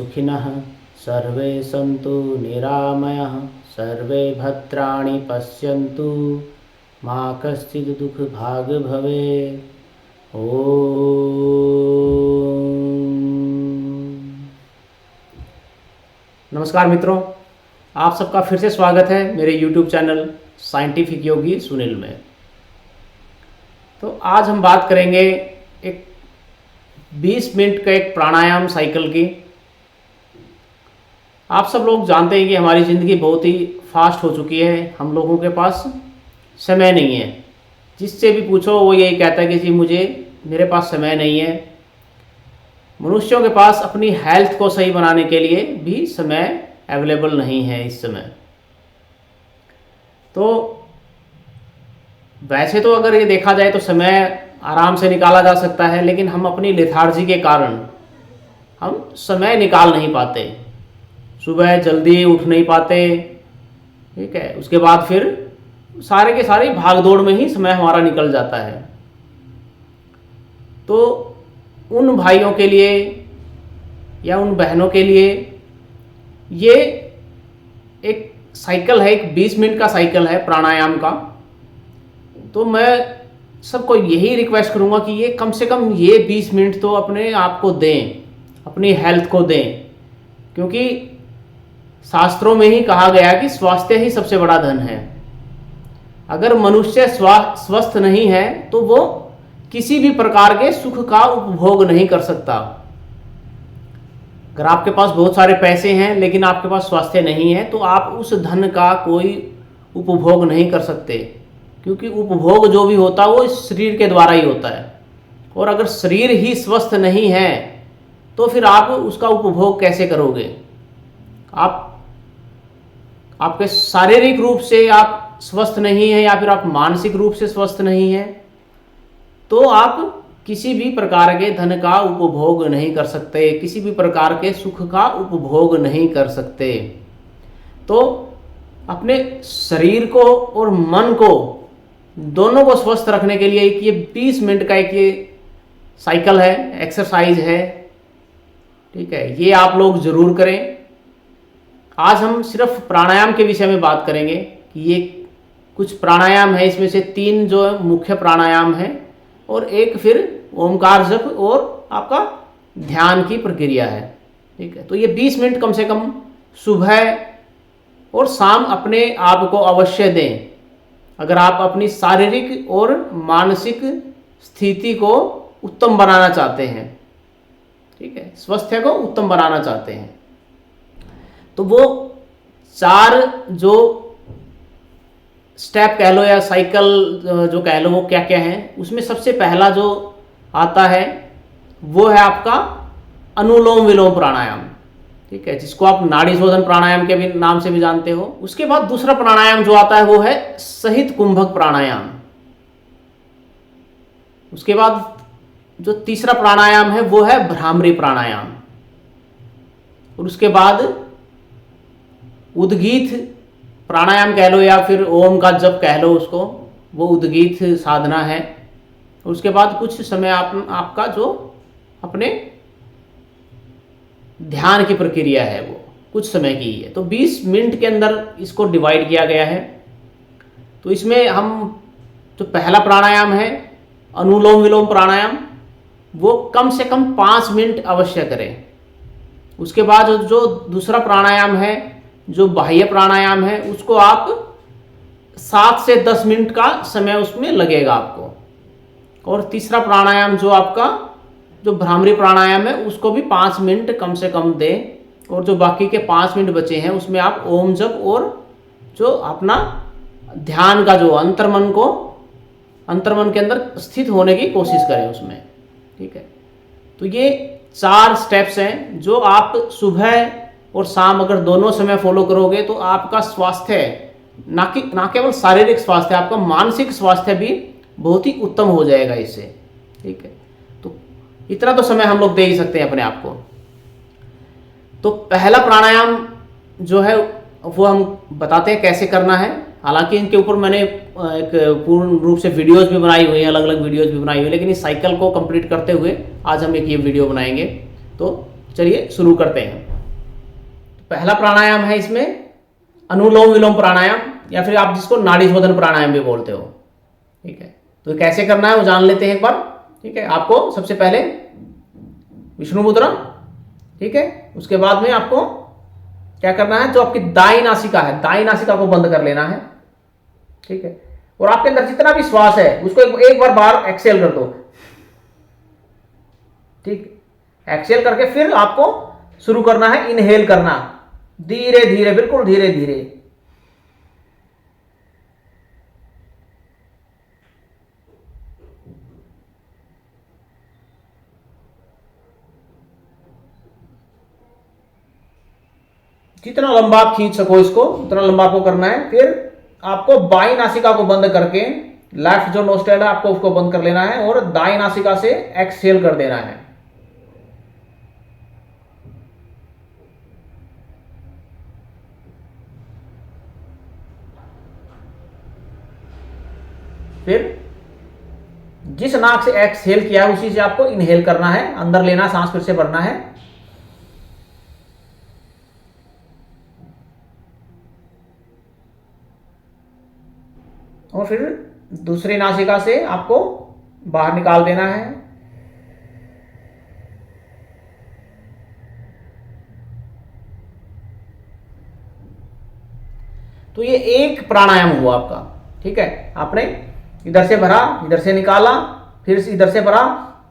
सुखिनः सर्वे सन्तु निरामयः सर्वे भद्राणि पश्यन्तु मा कश्चित् दुःखभाग् भवेत्। नमस्कार मित्रों, आप सबका फिर से स्वागत है मेरे YouTube चैनल साइंटिफिक योगी सुनील में। तो आज हम बात करेंगे एक 20 मिनट का एक प्राणायाम साइकिल की। आप सब लोग जानते हैं कि हमारी ज़िंदगी बहुत ही फास्ट हो चुकी है, हम लोगों के पास समय नहीं है। जिससे भी पूछो वो यही कहता है कि जी मेरे पास समय नहीं है। मनुष्यों के पास अपनी हेल्थ को सही बनाने के लिए भी समय अवेलेबल नहीं है इस समय। तो वैसे तो अगर ये देखा जाए तो समय आराम से निकाला जा सकता है, लेकिन हम अपनी लेथार्जी के कारण हम समय निकाल नहीं पाते। सुबह जल्दी उठ नहीं पाते, ठीक है। उसके बाद फिर सारे के सारे भाग दौड़ में ही समय हमारा निकल जाता है। तो उन भाइयों के लिए या उन बहनों के लिए ये एक साइकिल है, एक 20 मिनट का साइकिल है प्राणायाम का। तो मैं सबको यही रिक्वेस्ट करूँगा कि ये कम से कम ये 20 मिनट तो अपने आप को दें, अपनी हेल्थ को दें। क्योंकि शास्त्रों में ही कहा गया कि स्वास्थ्य ही सबसे बड़ा धन है। अगर मनुष्य स्वस्थ नहीं है तो वो किसी भी प्रकार के सुख का उपभोग नहीं कर सकता। अगर आपके पास बहुत सारे पैसे हैं लेकिन आपके पास स्वास्थ्य नहीं है तो आप उस धन का कोई उपभोग नहीं कर सकते। क्योंकि उपभोग जो भी होता है वो इस शरीर के द्वारा ही होता है। और अगर शरीर ही स्वस्थ नहीं है तो फिर आप उसका उपभोग कैसे करोगे? आपके शारीरिक रूप से आप स्वस्थ नहीं हैं या फिर आप मानसिक रूप से स्वस्थ नहीं हैं तो आप किसी भी प्रकार के धन का उपभोग नहीं कर सकते, किसी भी प्रकार के सुख का उपभोग नहीं कर सकते। तो अपने शरीर को और मन को दोनों को स्वस्थ रखने के लिए ये 20 मिनट का एक ये साइकिल है, एक्सरसाइज है, ठीक है। ये आप लोग ज़रूर करें। आज हम सिर्फ प्राणायाम के विषय में बात करेंगे कि ये कुछ प्राणायाम है, इसमें से 3 जो मुख्य प्राणायाम है और एक फिर ओमकार जप और आपका ध्यान की प्रक्रिया है, ठीक है। तो ये 20 मिनट कम से कम सुबह और शाम अपने आप को अवश्य दें। अगर आप अपनी शारीरिक और मानसिक स्थिति को उत्तम बनाना चाहते हैं, ठीक है, स्वास्थ्य को उत्तम बनाना चाहते हैं, तो वो 4 जो स्टेप कह लो या साइकिल जो कह लो वो क्या क्या है। उसमें सबसे पहला जो आता है वो है आपका अनुलोम विलोम प्राणायाम, ठीक है, जिसको आप नाड़ी शोधन प्राणायाम के भी नाम से भी जानते हो। उसके बाद दूसरा प्राणायाम जो आता है वो है सहित कुंभक प्राणायाम। उसके बाद जो तीसरा प्राणायाम है वो है भ्रामरी प्राणायाम। और उसके बाद उद्गीत प्राणायाम कह लो या फिर ओम का जप कह लो उसको, वो उद्गीत साधना है। उसके बाद कुछ समय आपका जो अपने ध्यान की प्रक्रिया है वो कुछ समय की है। तो 20 मिनट के अंदर इसको डिवाइड किया गया है। तो इसमें हम जो पहला प्राणायाम है अनुलोम विलोम प्राणायाम, वो कम से कम 5 मिनट अवश्य करें। उसके बाद जो दूसरा प्राणायाम है जो बाह्य प्राणायाम है उसको आप 7 से 10 मिनट का समय उसमें लगेगा आपको। और तीसरा प्राणायाम जो आपका जो भ्रामरी प्राणायाम है उसको भी 5 मिनट कम से कम दें। और जो बाकी के 5 मिनट बचे हैं उसमें आप ओम जप और जो अपना ध्यान का जो अंतर्मन के अंदर स्थित होने की कोशिश करें उसमें, ठीक है। तो ये 4 स्टेप्स हैं जो आप सुबह और शाम अगर दोनों समय फॉलो करोगे तो आपका स्वास्थ्य ना केवल शारीरिक स्वास्थ्य, आपका मानसिक स्वास्थ्य भी बहुत ही उत्तम हो जाएगा इससे, ठीक है। तो इतना तो समय हम लोग दे ही सकते हैं अपने आप को। तो पहला प्राणायाम जो है वो हम बताते हैं कैसे करना है। हालांकि इनके ऊपर मैंने एक पूर्ण रूप से वीडियोस भी बनाई हुई हैं, अलग अलग वीडियोस भी बनाई हुई है, लेकिन इस साइकिल को कंप्लीट करते हुए आज हम एक ये वीडियो बनाएंगे। तो चलिए शुरू करते हैं। पहला प्राणायाम है इसमें अनुलोम विलोम प्राणायाम, या फिर आप जिसको नाड़ी शोधन प्राणायाम भी बोलते हो। ठीक है, तो कैसे करना है वो जान लेते हैं एक बार। ठीक है, आपको सबसे पहले विष्णु मुद्रा, ठीक है, उसके बाद में आपको क्या करना है, जो आपकी दाई नासिका है, दाई नासिका को बंद कर लेना है। ठीक है, और आपके अंदर जितना भी श्वास है उसको एक बार बाहर एक्सेल कर दो। ठीक, एक्सेल करके फिर आपको शुरू करना है इनहेल करना, धीरे धीरे, बिल्कुल धीरे धीरे। जितना लंबा आप खींच सको इसको उतना लंबा आपको करना है। फिर आपको बाई नासिका को बंद करके, लेफ्ट जो नोस्ट्रल है आपको उसको बंद कर लेना है और दाई नासिका से एक्सहेल कर देना है। फिर जिस नाक से एक्सहेल किया है उसी से आपको इनहेल करना है, अंदर लेना, सांस फिर से भरना है। और फिर दूसरी नासिका से आपको बाहर निकाल देना है। तो ये एक प्राणायाम हुआ आपका। ठीक है, आपने इधर से भरा, इधर से निकाला, फिर इधर से भरा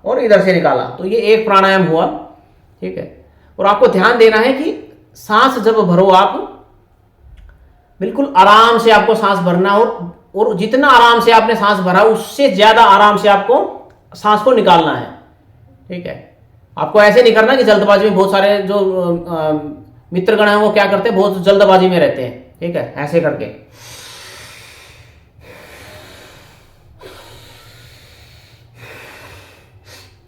और इधर से निकाला, तो ये एक प्राणायाम हुआ। ठीक है, और आपको ध्यान देना है कि सांस जब भरो आप बिल्कुल आराम से आपको सांस भरना, और जितना आराम से आपने सांस भरा उससे ज्यादा आराम से आपको सांस को निकालना है। ठीक है, आपको ऐसे नहीं करना कि जल्दबाजी में, बहुत सारे जो मित्रगण हैं वो क्या करते हैं, बहुत जल्दबाजी में रहते हैं। ठीक है, ऐसे करके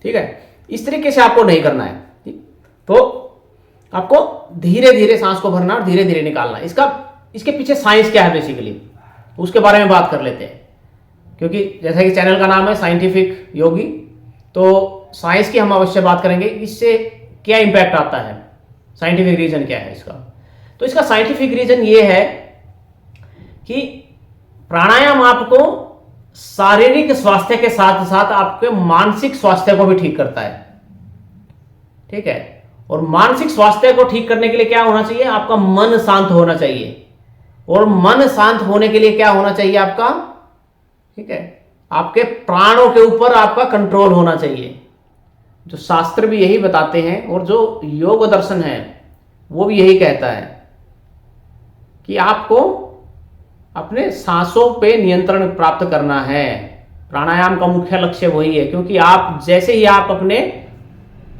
ठीक है, इस तरीके से आपको नहीं करना है। तो आपको धीरे धीरे सांस को भरना और धीरे धीरे निकालना। इसके पीछे साइंस क्या है बेसिकली, उसके बारे में बात कर लेते हैं, क्योंकि जैसा कि चैनल का नाम है साइंटिफिक योगी, तो साइंस की हम अवश्य बात करेंगे, इससे क्या इंपैक्ट आता है, साइंटिफिक रीजन क्या है इसका। तो इसका साइंटिफिक रीजन ये है कि प्राणायाम आपको शारीरिक स्वास्थ्य के साथ साथ आपके मानसिक स्वास्थ्य को भी ठीक करता है। ठीक है, और मानसिक स्वास्थ्य को ठीक करने के लिए क्या होना चाहिए, आपका मन शांत होना चाहिए। और मन शांत होने के लिए क्या होना चाहिए आपका, ठीक है, आपके प्राणों के ऊपर आपका कंट्रोल होना चाहिए। जो शास्त्र भी यही बताते हैं और जो योग दर्शन है वो भी यही कहता है कि आपको अपने सांसों पे नियंत्रण प्राप्त करना है। प्राणायाम का मुख्य लक्ष्य वही है, क्योंकि आप जैसे ही आप अपने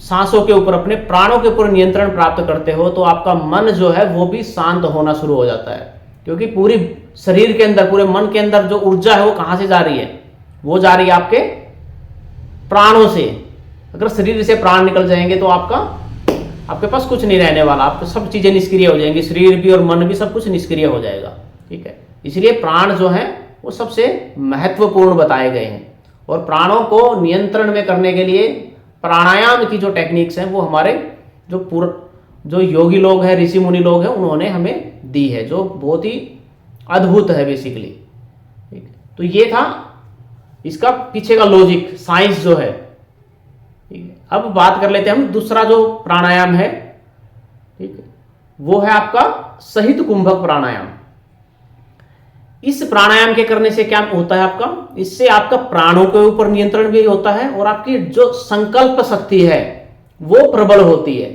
सांसों के ऊपर, अपने प्राणों के ऊपर नियंत्रण प्राप्त करते हो तो आपका मन जो है वो भी शांत होना शुरू हो जाता है। क्योंकि पूरी शरीर के अंदर, पूरे मन के अंदर जो ऊर्जा है वो कहां से जा रही है, वो जा रही है आपके प्राणों से। अगर शरीर से प्राण निकल जाएंगे तो आपके पास कुछ नहीं रहने वाला, आपको सब चीजें निष्क्रिय हो जाएंगी, शरीर भी और मन भी सब कुछ निष्क्रिय हो जाएगा। ठीक है, इसलिए प्राण जो है वो सबसे महत्वपूर्ण बताए गए हैं। और प्राणों को नियंत्रण में करने के लिए प्राणायाम की जो टेक्निक्स हैं वो हमारे जो योगी लोग हैं, ऋषि मुनि लोग हैं, उन्होंने हमें दी है, जो बहुत ही अद्भुत है बेसिकली। ठीक है, तो ये था इसका पीछे का लॉजिक, साइंस जो है। ठीक है, अब बात कर लेते हैं हम दूसरा जो प्राणायाम है। ठीक है, वो है आपका सहित कुंभक प्राणायाम। इस प्राणायाम के करने से क्या होता है आपका, इससे आपका प्राणों के ऊपर नियंत्रण भी होता है और आपकी जो संकल्प शक्ति है वो प्रबल होती है।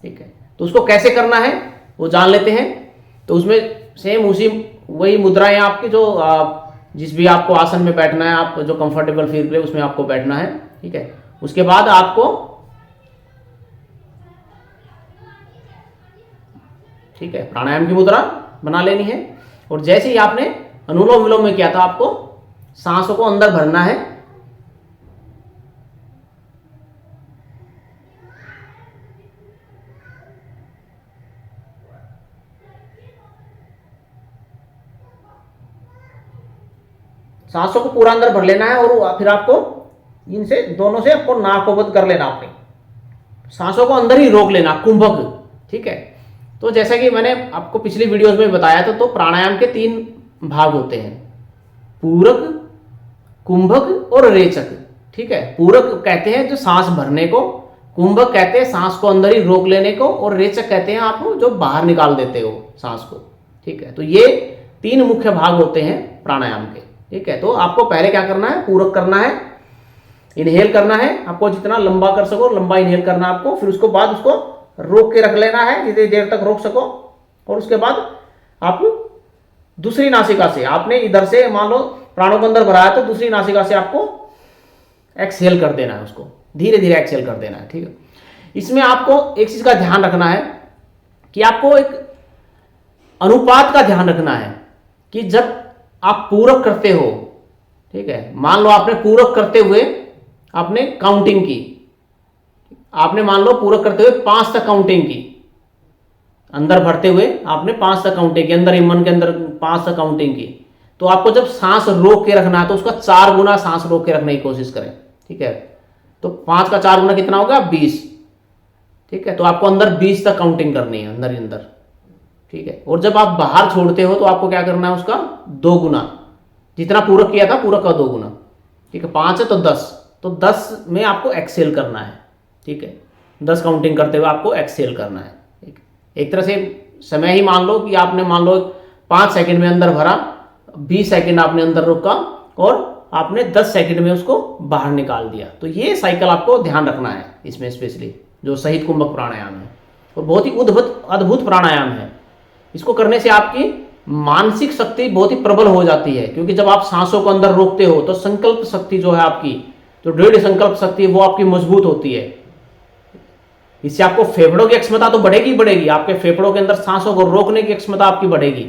ठीक है, तो उसको कैसे करना है वो जान लेते हैं। तो उसमें सेम वही मुद्राएं आपकी, जो जिस भी आपको आसन में बैठना है, आप जो कंफर्टेबल फील करे उसमें आपको बैठना है। ठीक है, उसके बाद आपको, ठीक है, प्राणायाम की मुद्रा बना लेनी है। और जैसे ही आपने अनुलोम विलोम में किया था, आपको सांसों को अंदर भरना है। सांसों को पूरा अंदर भर लेना है और फिर आपको इनसे दोनों से आपको नाक को बंद कर लेना, अपने सांसों को अंदर ही रोक लेना, कुंभक। ठीक है, तो जैसा कि मैंने आपको पिछली वीडियोस में बताया था, तो प्राणायाम के 3 भाग होते हैं, पूरक, कुंभक और रेचक। ठीक है, पूरक कहते हैं जो सांस भरने को, कुंभक कहते हैं सांस को अंदर ही रोक लेने को, और रेचक कहते हैं आप जो बाहर निकाल देते हो सांस को। ठीक है, तो ये 3 मुख्य भाग होते हैं प्राणायाम के। ठीक है, तो आपको पहले क्या करना है, पूरक करना है, इनहेल करना है, आपको जितना लंबा कर सको लंबा इनहेल करना है आपको। फिर उसको बाद उसको रोक के रख लेना है, जितनी देर तक रोक सको। और उसके बाद आप दूसरी नासिका से, आपने इधर से मान लो प्राणों को अंदर भराया, तो दूसरी नासिका से आपको एक्सहेल कर देना है, उसको धीरे धीरे एक्सहेल कर देना है। ठीक है, इसमें आपको एक चीज का ध्यान रखना है कि आपको एक अनुपात का ध्यान रखना है कि जब आप पूरक करते हो, ठीक है, मान लो आपने पूरक करते हुए आपने काउंटिंग की, आपने मान लो पूरक करते हुए 5 तक काउंटिंग की, अंदर भरते हुए आपने 5 तक काउंटिंग की, अंदर मन के अंदर 5 तक काउंटिंग की, तो आपको जब सांस रोक के रखना है तो उसका 4 गुना सांस रोक के रखने की कोशिश करें। ठीक है, तो 5 का 4 गुना कितना होगा, 20। ठीक है, तो आपको अंदर 20 तक काउंटिंग करनी है, अंदर ही अंदर। ठीक है, और जब आप बाहर छोड़ते हो तो आपको क्या करना है, उसका 2 गुना, जितना पूरक किया था पूरक का 2 गुना। ठीक है, 5 है तो 10, तो 10 में आपको एक्सेल करना है। ठीक है, 10 काउंटिंग करते हुए आपको एक्सेल करना है। एक तरह से समय ही मान लो कि आपने मान लो 5 सेकंड में अंदर भरा, 20 सेकंड आपने अंदर रोका और आपने 10 सेकंड में उसको बाहर निकाल दिया। तो ये साइकिल आपको ध्यान रखना है इसमें, स्पेशली जो सहित कुंभक प्राणायाम है, और बहुत ही अद्भुत प्राणायाम है। इसको करने से आपकी मानसिक शक्ति बहुत ही प्रबल हो जाती है, क्योंकि जब आप सांसों को अंदर रोकते हो तो संकल्प शक्ति जो है आपकी, जो दृढ़ संकल्प शक्ति है, वो आपकी मजबूत होती है। इससे आपको फेफड़ों की क्षमता तो बढ़ेगी, आपके फेफड़ों के अंदर सांसों को रोकने की क्षमता आपकी बढ़ेगी।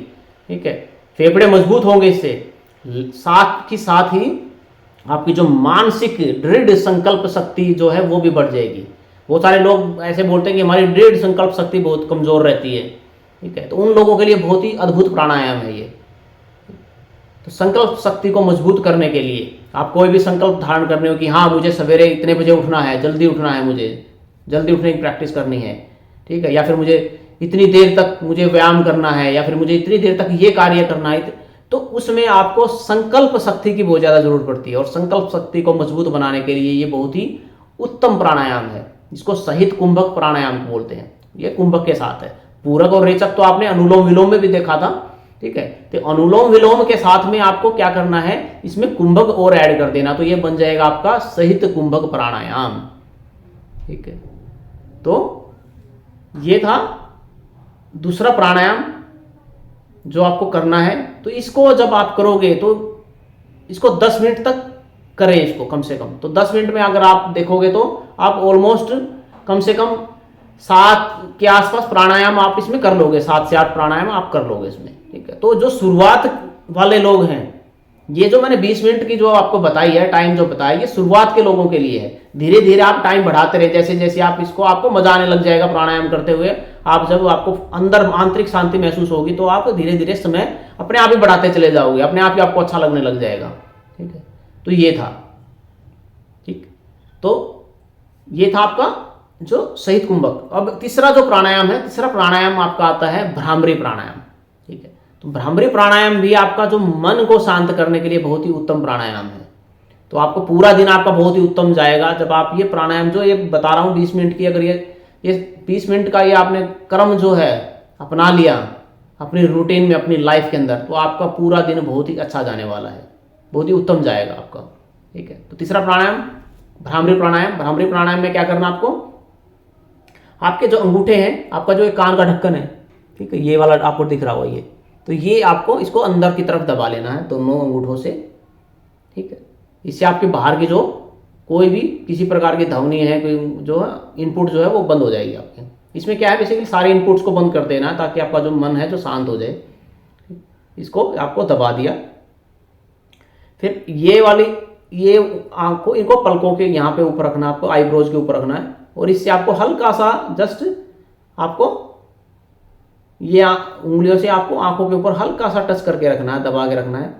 ठीक है, फेफड़े मजबूत होंगे इससे, साथ ही आपकी जो मानसिक दृढ़ संकल्प शक्ति जो है वो भी बढ़ जाएगी। बहुत सारे लोग ऐसे बोलते हैं कि हमारी दृढ़ संकल्प शक्ति बहुत कमजोर रहती है। ठीक है, तो उन लोगों के लिए बहुत ही अद्भुत प्राणायाम है ये। तो संकल्प शक्ति को मजबूत करने के लिए आप कोई भी संकल्प धारण करने हो कि हाँ मुझे सवेरे इतने बजे उठना है, जल्दी उठना है, मुझे जल्दी उठने की प्रैक्टिस करनी है। ठीक है, या फिर मुझे इतनी देर तक मुझे व्यायाम करना है, या फिर मुझे इतनी देर तक ये कार्य करना है, तो उसमें आपको संकल्प शक्ति की बहुत ज़्यादा जरूरत पड़ती है। और संकल्प शक्ति को मजबूत बनाने के लिए ये बहुत ही उत्तम प्राणायाम है। इसको सहित कुंभक प्राणायाम बोलते हैं। ये कुंभक के साथ है। पूरक और रेचक तो आपने अनुलोम विलोम में भी देखा था। ठीक है, तो अनुलोम विलोम के साथ में आपको क्या करना है, इसमें कुंभक और ऐड कर देना, तो ये बन जाएगा आपका सहित कुंभक प्राणायाम। ठीक है, तो ये था दूसरा प्राणायाम जो आपको करना है। तो इसको जब आप करोगे तो इसको 10 मिनट तक करें, इसको कम से कम। तो 10 मिनट में अगर आप देखोगे तो आप ऑलमोस्ट कम से कम 7 के आसपास प्राणायाम आप इसमें कर लोगे, 7 से 8 प्राणायाम आप कर लोगे इसमें। ठीक है, तो जो शुरुआत वाले लोग हैं, ये जो मैंने 20 मिनट की जो आपको बताई है, टाइम जो बताया, ये शुरुआत के लोगों के लिए है। धीरे धीरे आप टाइम बढ़ाते रहे, जैसे जैसे आप इसको, आपको मजा आने लग जाएगा प्राणायाम करते हुए। आप जब आपको अंदर आंतरिक शांति महसूस होगी तो आप धीरे धीरे समय अपने आप ही बढ़ाते चले जाओगे, अपने आप ही आपको अच्छा लगने लग जाएगा। ठीक है, तो ये था। ठीक, तो ये था आपका जो सहित कुंभक। अब तीसरा जो प्राणायाम है, तीसरा प्राणायाम आपका आता है भ्रामरी प्राणायाम। ठीक है, तो भ्रामरी प्राणायाम भी आपका जो मन को शांत करने के लिए बहुत ही उत्तम प्राणायाम है। तो आपको पूरा दिन आपका बहुत ही उत्तम जाएगा जब आप ये प्राणायाम जो ये बता रहा हूँ 20 मिनट की, अगर ये 20 मिनट का ये आपने क्रम जो है अपना लिया अपनी रूटीन में, अपनी लाइफ के अंदर, तो आपका पूरा दिन बहुत ही अच्छा जाने वाला है, बहुत ही उत्तम जाएगा आपका। ठीक है, तो तीसरा प्राणायाम भ्रामरी प्राणायाम। भ्रामरी प्राणायाम में क्या करना आपको, आपके जो अंगूठे हैं, आपका जो एक कान का ढक्कन है, ठीक है, ये वाला आपको दिख रहा होगा, ये तो ये आपको इसको अंदर की तरफ दबा लेना है दोनों अंगूठों से। ठीक है, इससे आपके बाहर की जो कोई भी किसी प्रकार की ध्वनि है, कोई जो है इनपुट जो है वो बंद हो जाएगी आपके। इसमें क्या है, बेसिकली सारे इनपुट्स को बंद कर देना ताकि आपका जो मन है जो शांत हो जाए। इसको आपको दबा दिया। फिर ये वाली ये आंख को, इनको पलकों के यहाँ पे ऊपर रखना, आपको आईब्रोज के ऊपर रखना है, और इससे आपको हल्का सा जस्ट आपको ये उंगलियों से आपको आंखों के ऊपर हल्का सा टच करके रखना है, दबा के रखना है।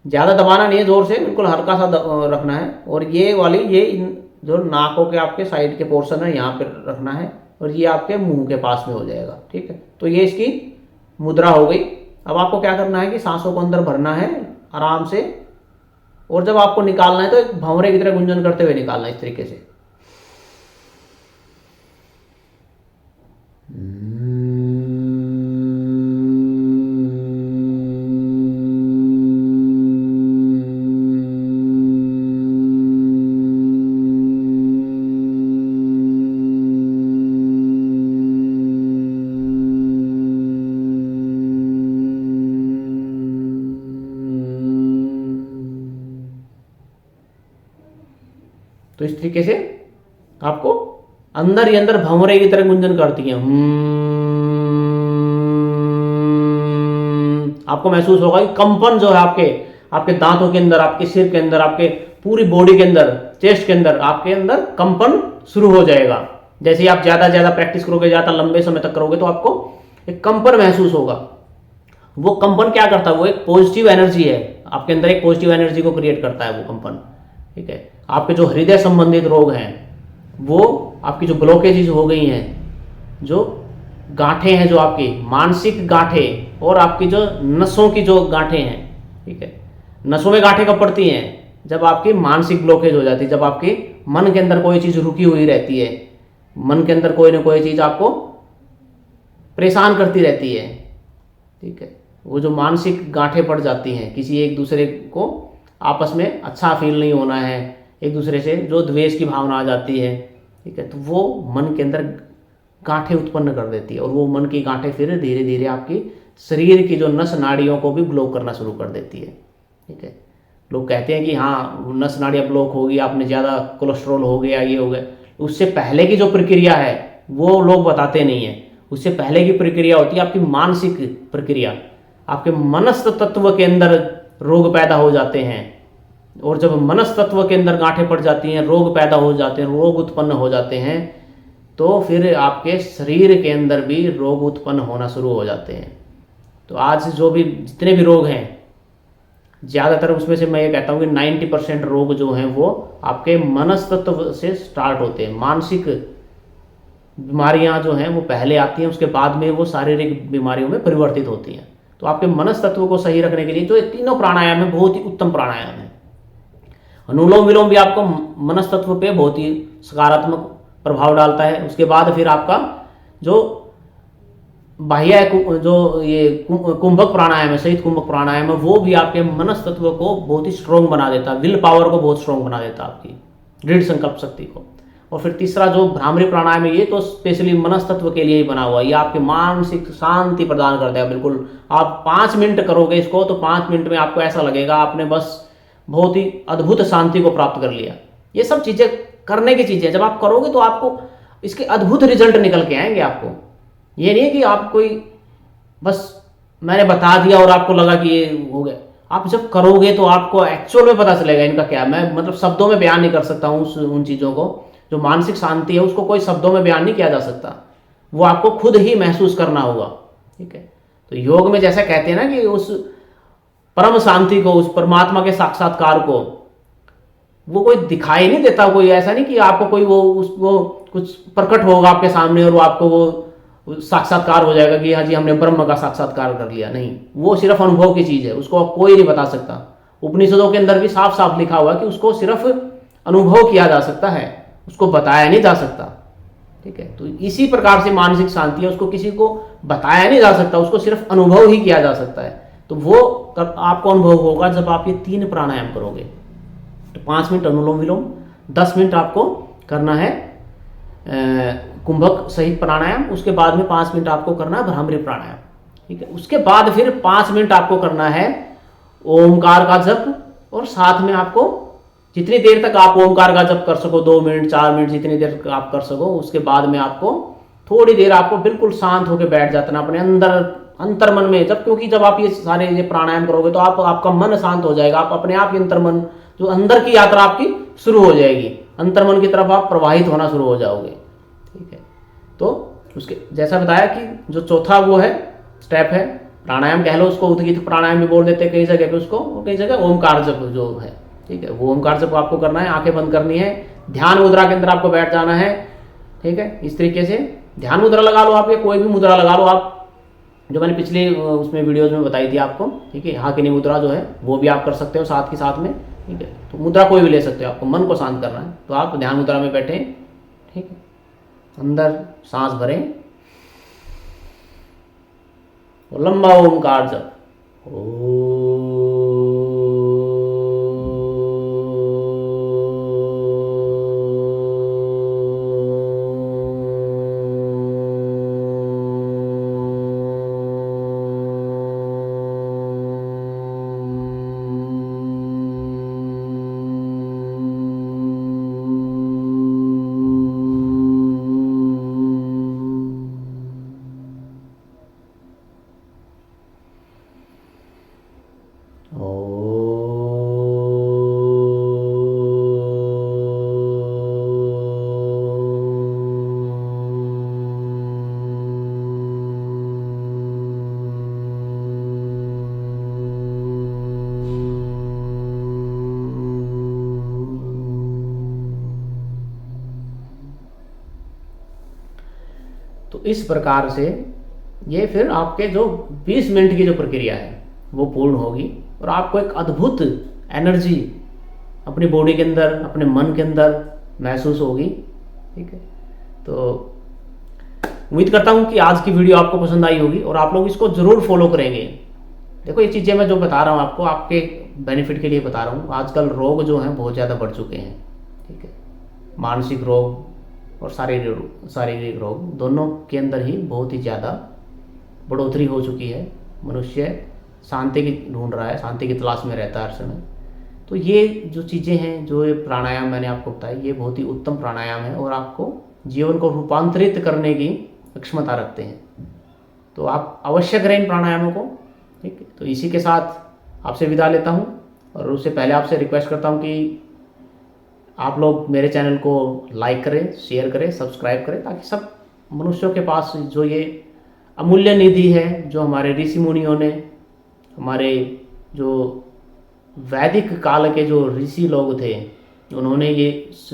ज्यादा दबाना नहीं है, जोर से बिल्कुल हल्का सा रखना है। और ये वाली ये जो नाकों के आपके साइड के पोर्शन है यहाँ पे रखना है, और ये आपके मुंह के पास में हो जाएगा। ठीक है, तो ये इसकी मुद्रा हो गई। अब आपको क्या करना है कि सांसों को अंदर भरना है आराम से, और जब आपको निकालना है तो एक भंवरे की तरह गुंजन करते हुए निकालना है इस तरीके से। तो इस तरीके से आपको अंदर ही अंदर भंवरे की तरह गुंजन करती है। आपको महसूस होगा कि कंपन जो है आपके आपके दांतों के अंदर, आपके सिर के अंदर, आपके पूरी बॉडी के अंदर, चेस्ट के अंदर, आपके अंदर कंपन शुरू हो जाएगा। जैसे ही आप ज्यादा प्रैक्टिस करोगे, ज्यादा लंबे समय तक करोगे, तो आपको एक कंपन महसूस होगा। वो कंपन क्या करता है? वो एक पॉजिटिव एनर्जी है आपके अंदर, एक पॉजिटिव एनर्जी को क्रिएट करता है वो कंपन। ठीक है, आपके जो हृदय संबंधित रोग हैं, वो आपकी जो ब्लॉकेजेज हो गई हैं, जो गांठें हैं, जो आपकी मानसिक गांठें और आपकी जो नसों की जो गांठें हैं, ठीक है, नसों में गांठें कब पड़ती हैं? जब आपकी मानसिक ब्लॉकेज हो जाती है, जब आपके मन के अंदर कोई चीज़ रुकी हुई रहती है, मन के अंदर कोई ना कोई चीज़ आपको परेशान करती रहती है। ठीक है, वो जो मानसिक गांठें पड़ जाती हैं, किसी एक दूसरे को आपस में अच्छा फील नहीं होना है, एक दूसरे से जो द्वेष की भावना आ जाती है, ठीक है, तो वो मन के अंदर गांठें उत्पन्न कर देती है, और वो मन की गांठें फिर धीरे धीरे आपकी शरीर की जो नस नाड़ियों को भी ब्लॉक करना शुरू कर देती है। ठीक है, लोग कहते हैं कि हाँ नस नाड़ियाँ ब्लॉक होगी, आपने ज़्यादा कोलेस्ट्रॉल हो गया, ये हो गया। उससे पहले की जो प्रक्रिया है वो लोग बताते नहीं है। उससे पहले की प्रक्रिया होती है आपकी मानसिक प्रक्रिया। आपके मनस्त तत्व के अंदर रोग पैदा हो जाते हैं, और जब मनस तत्व के अंदर गांठें पड़ जाती हैं, रोग पैदा हो जाते हैं, रोग उत्पन्न हो जाते हैं, तो फिर आपके शरीर के अंदर भी रोग उत्पन्न होना शुरू हो जाते हैं। तो आज जो भी जितने भी रोग हैं, ज़्यादातर उसमें से मैं ये कहता हूँ कि 90% रोग जो हैं वो आपके मनस तत्व से स्टार्ट होते हैं। मानसिक बीमारियाँ जो हैं वो पहले आती हैं, उसके बाद में वो शारीरिक बीमारियों में परिवर्तित होती हैं। तो आपके मनस तत्व को सही रखने के लिए जो ये तीनों प्राणायाम है, बहुत ही उत्तम प्राणायाम है। अनुलोम विलोम भी आपको मनस तत्व पे बहुत ही सकारात्मक प्रभाव डालता है। उसके बाद फिर आपका जो बाह्य जो ये कुंभक प्राणायाम है, सहित कुंभक प्राणायाम है, वो भी आपके मनस तत्व को बहुत ही स्ट्रोंग बना देता है, विल पावर को बहुत स्ट्रोंग बना देता है, आपकी दृढ़ संकल्प शक्ति को। और फिर तीसरा जो भ्रामरी प्राणायाम है, ये तो स्पेशली मनस तत्व के लिए ही बना हुआ है। ये आपकी मानसिक शांति प्रदान करता है। बिल्कुल आप 5 मिनट करोगे इसको, तो 5 मिनट में आपको ऐसा लगेगा आपने बस बहुत ही अद्भुत शांति को प्राप्त कर लिया। ये सब चीज़ें करने की चीज़ें, जब आप करोगे तो आपको इसके अद्भुत रिजल्ट निकल के आएंगे। आपको ये नहीं है कि आप कोई बस मैंने बता दिया और आपको लगा कि ये हो गया। आप जब करोगे तो आपको एक्चुअल में पता चलेगा इनका क्या। मैं मतलब शब्दों में बयान नहीं कर सकता हूँ उन चीज़ों को। जो मानसिक शांति है उसको कोई शब्दों में बयान नहीं किया जा सकता, वो आपको खुद ही महसूस करना होगा। ठीक है, तो योग में जैसा कहते हैं ना कि उस परम शांति को, उस परमात्मा के साक्षात्कार को वो कोई दिखाई नहीं देता। कोई ऐसा नहीं कि आपको कोई वो कुछ प्रकट होगा आपके सामने और वो आपको वो साक्षात्कार हो जाएगा कि हाँ जी हमने ब्रह्म का साक्षात्कार कर लिया। नहीं, वो सिर्फ अनुभव की चीज़ है, उसको कोई नहीं बता सकता। उपनिषदों के अंदर भी साफ साफ लिखा हुआ है कि उसको सिर्फ अनुभव किया जा सकता है, उसको बताया नहीं जा सकता। ठीक है, तो इसी प्रकार से मानसिक शांति है, उसको किसी को बताया नहीं जा सकता, उसको सिर्फ अनुभव ही किया जा सकता है। तो वो आपको अनुभव होगा जब आप ये 3 प्राणायाम करोगे। तो 5 मिनट अनुलोम विलोम, 10 मिनट आपको करना है कुंभक सहित प्राणायाम, उसके बाद में 5 मिनट आपको करना है भ्रामरी प्राणायाम। ठीक है, उसके बाद फिर 5 मिनट आपको करना है ओमकार का जप, और साथ में आपको जितनी देर तक आप ओमकार का जप कर सको, 2 मिनट 4 मिनट जितनी देर तक आप कर सको, उसके बाद में आपको थोड़ी देर आपको बिल्कुल शांत होकर बैठ जाना अपने अंतर मन में। क्योंकि जब आप ये सारे ये प्राणायाम करोगे तो आपका मन शांत हो जाएगा, आप अपने आप ही अंतर मन, जो अंदर की यात्रा आपकी शुरू हो जाएगी, अंतर मन की तरफ आप प्रवाहित होना शुरू हो जाओगे। ठीक है, तो उसके जैसा बताया कि जो चौथा वो है स्टेप है प्राणायाम, कह लो उसको उद्गीत प्राणायाम भी बोल देते हैं कई जगह पे उसको, कई जगह ओमकार जप जो है। ठीक है, वो ओमकार जप आपको करना है, आंखें बंद करनी है, ध्यान मुद्रा के अंदर आपको बैठ जाना है। ठीक है, इस तरीके से ध्यान मुद्रा लगा लो आप, या कोई भी मुद्रा लगा लो आप, जो मैंने पिछले उसमें वीडियोज में बताई थी आपको, ठीक है। हाकिनी मुद्रा जो है वो भी आप कर सकते हो साथ के साथ में, ठीक है। तो मुद्रा कोई भी ले सकते हो, आपको मन को शांत करना है तो आप ध्यान मुद्रा में बैठे, ठीक है। अंदर सांस भरें और लंबा ओमकार जप, तो इस प्रकार से ये फिर आपके जो 20 मिनट की जो प्रक्रिया है वो पूर्ण होगी और आपको एक अद्भुत एनर्जी अपनी बॉडी के अंदर, अपने मन के अंदर महसूस होगी, ठीक है। तो उम्मीद करता हूँ कि आज की वीडियो आपको पसंद आई होगी और आप लोग इसको ज़रूर फॉलो करेंगे। देखो ये चीज़ें मैं जो बता रहा हूँ आपको आपके बेनिफिट के लिए बता रहा हूँ। आजकल रोग जो हैं बहुत ज़्यादा बढ़ चुके हैं, ठीक है। मानसिक रोग और शारीरिक रोग दोनों के अंदर ही बहुत ही ज़्यादा बढ़ोतरी हो चुकी है। मनुष्य शांति की ढूंढ रहा है, शांति की तलाश में रहता है हर समय। तो ये जो चीज़ें हैं, जो ये प्राणायाम मैंने आपको बताया, ये बहुत ही उत्तम प्राणायाम है और आपको जीवन को रूपांतरित करने की क्षमता रखते हैं। तो आप अवश्य करें इन प्राणायामों को, ठीक है। तो इसी के साथ आपसे विदा लेता हूँ और उससे पहले आपसे रिक्वेस्ट करता हूँ कि आप लोग मेरे चैनल को लाइक करें, शेयर करें, सब्सक्राइब करें, ताकि सब मनुष्यों के पास जो ये अमूल्य निधि है, जो हमारे ऋषि मुनियों ने, हमारे जो वैदिक काल के जो ऋषि लोग थे, उन्होंने ये इस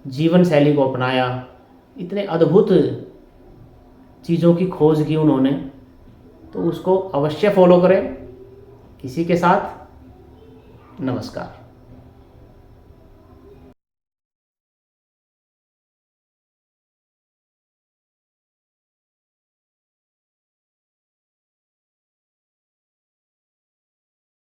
जीवन शैली को अपनाया, इतने अद्भुत चीज़ों की खोज की उन्होंने, तो उसको अवश्य फॉलो करें। इसी के साथ नमस्कार।